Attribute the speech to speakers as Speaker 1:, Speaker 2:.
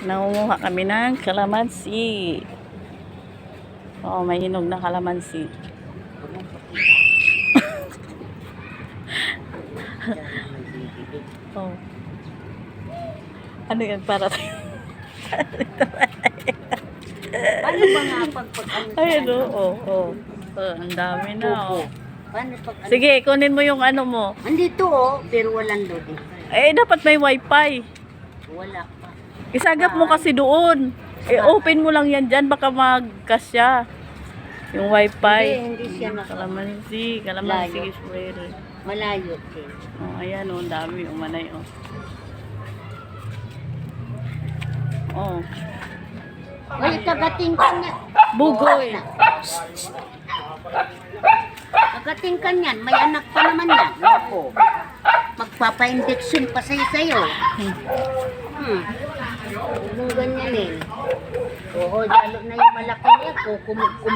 Speaker 1: Nangunguha kami ng kalamansi. Oh, may hinog na kalamansi. Oh. Ano yan para tayo?
Speaker 2: Ano ba nga pag
Speaker 1: Ay, no. Oh, oh. Oh, ang dami na, oh.
Speaker 2: Paano pag
Speaker 1: Sige, kunin mo yung ano mo.
Speaker 2: andito oh, pero walang load.
Speaker 1: Eh, dapat may wifi.
Speaker 2: Wala pa.
Speaker 1: Isagap mo kasi doon. Eh, open mo lang yan dyan. Baka magkasya. Yung wifi.
Speaker 2: Hindi siya
Speaker 1: Kalamansi. Kalamansi
Speaker 2: Layo.
Speaker 1: is very.
Speaker 2: malayo eh.
Speaker 1: Oh, ayan, oh. Ang dami. Umanay, oh. Oh.
Speaker 2: Ay, kagating ka niya.
Speaker 1: Bugoy.
Speaker 2: Kagating ka niyan. May anak pa naman yan. Ako. Magpapa-injection pa sa'yo. Huwag mong ganyan eh. Oo, lalo na yung malaki niya. Kung